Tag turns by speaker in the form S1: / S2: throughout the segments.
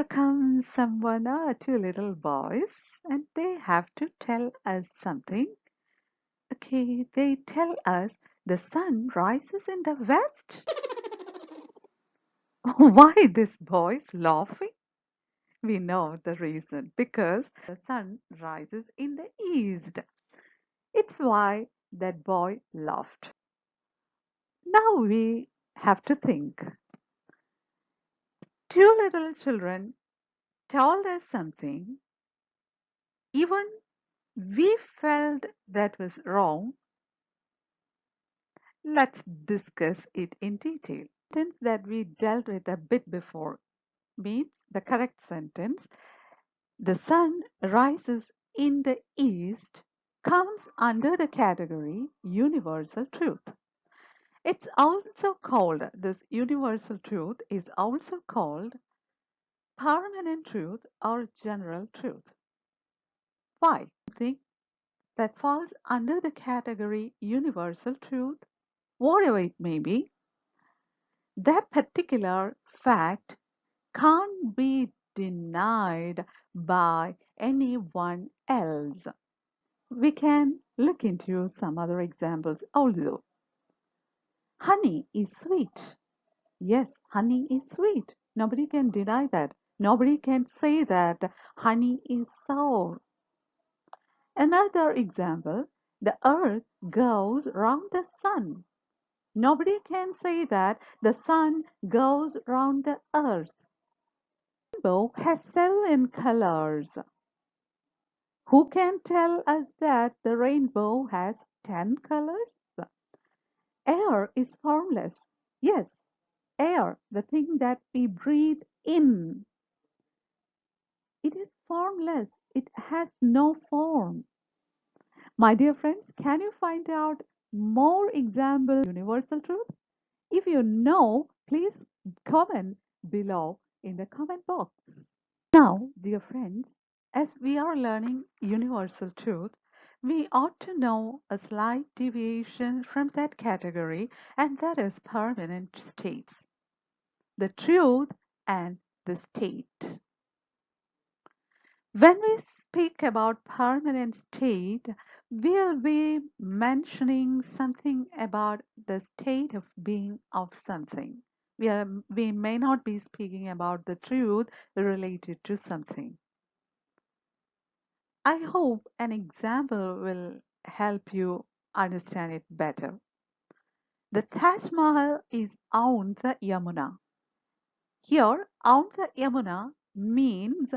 S1: Here comes someone or two little boys, and they have to tell us something. Okay, they tell us the sun rises in the west. Why this boy's laughing? We know the reason because the sun rises in the east. It's why that boy laughed. Now we have to think. Two little children told us something. Even we felt that was wrong. Let's discuss it in detail. Sentence that we dealt with a bit before means the correct sentence. The sun rises in the east comes under the category universal truth. It's also called, this universal truth is also called permanent truth or general truth. Why? Something that falls under the category universal truth, whatever it may be, that particular fact can't be denied by anyone else. We can look into some other examples also. Honey is sweet. Yes, honey is sweet. Nobody can deny that. Nobody can say that honey is sour. Another example, the earth goes round the sun. Nobody can say that the sun goes round the earth. Rainbow has 7 colors. Who can tell us that the rainbow has 10 colors? Air is formless. Yes, air, the thing that we breathe in, it is formless. It has no form. My dear friends, can you find out more examples of universal truth? If you know, please comment below in the comment box. Now, dear friends, as we are learning universal truth, we ought to know a slight deviation from that category, and that is permanent states. The truth and the state. When we speak about permanent state, we'll be mentioning something about the state of being of something. We may not be speaking about the truth related to something. I hope an example will help you understand it better. The Taj Mahal is on the Yamuna. Here, on the Yamuna means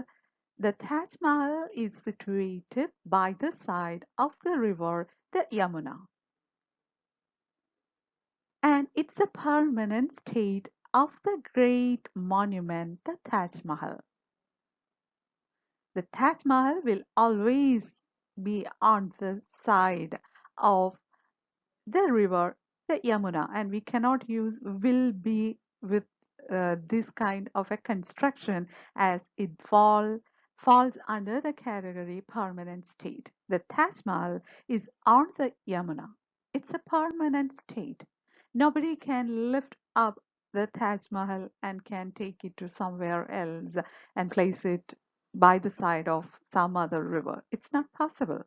S1: the Taj Mahal is situated by the side of the river, the Yamuna, and it's a permanent state of the great monument, the Taj Mahal. The Taj Mahal will always be on the side of the river, the Yamuna, and we cannot use will be with this kind of a construction as it falls under the category permanent state. The Taj Mahal is on the Yamuna. It's a permanent state. Nobody can lift up the Taj Mahal and can take it to somewhere else and place it by the side of some other river. It's not possible.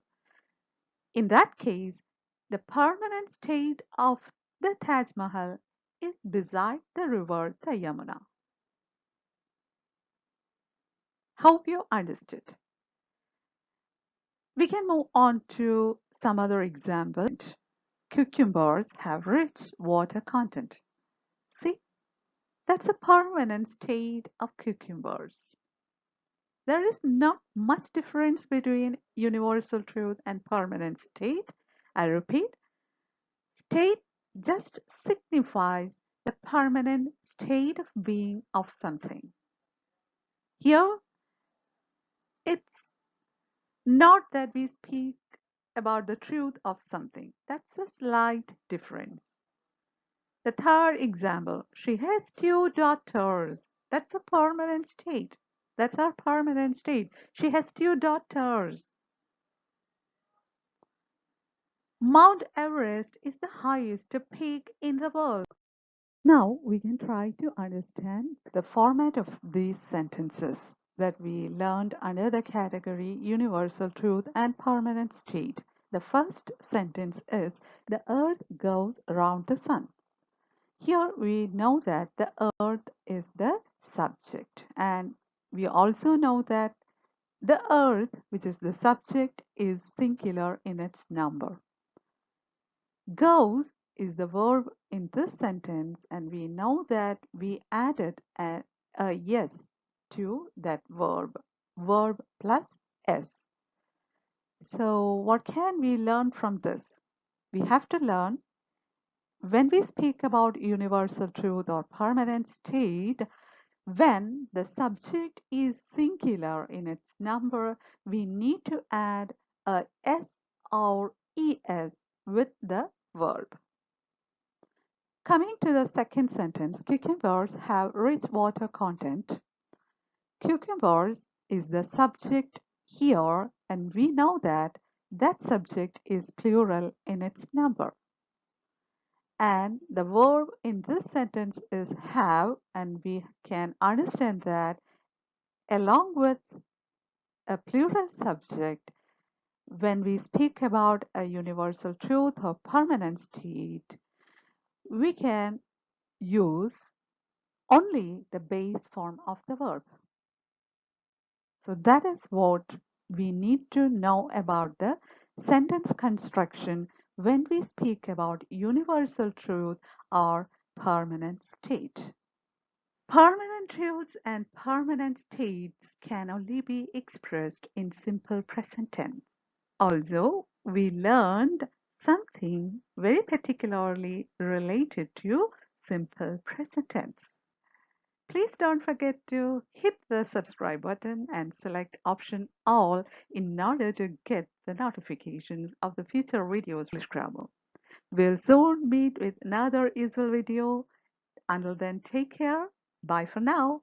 S1: In that case, the permanent state of the Taj Mahal is beside the river, the Yamuna. Hope you understood. We can move on to some other examples. Cucumbers have rich water content. See, that's a permanent state of cucumbers. There is not much difference between universal truth and permanent state. I repeat, state just signifies the permanent state of being of something. Here, it's not that we speak about the truth of something. That's a slight difference. The third example, she has 2 daughters. That's a permanent state. That's our permanent state. She has 2 daughters. Mount Everest is the highest peak in the world. Now we can try to understand the format of these sentences that we learned under the category universal truth and permanent state. The first sentence is the earth goes around the sun. Here we know that the earth is the subject, and we also know that the earth, which is the subject, is singular in its number. Goes is the verb in this sentence, and we know that we added a yes to that verb, verb plus s. So what can we learn from this? We have to learn when we speak about universal truth or permanent state, when the subject is singular in its number, we need to add a s or es with the verb. Coming to the second sentence, cucumbers have rich water content. Cucumbers is the subject here, and we know that that subject is plural in its number. And the verb in this sentence is have, and we can understand that along with a plural subject, when we speak about a universal truth or permanent state, we can use only the base form of the verb. So that is what we need to know about the sentence construction when we speak about universal truth or permanent state. Permanent truths and permanent states can only be expressed in simple present tense. Also, we learned something very particularly related to simple present tense. Please don't forget to hit the subscribe button and select option all in order to get the notifications of the future videos. Grammar. We'll soon meet with another useful video. Until then, take care. Bye for now.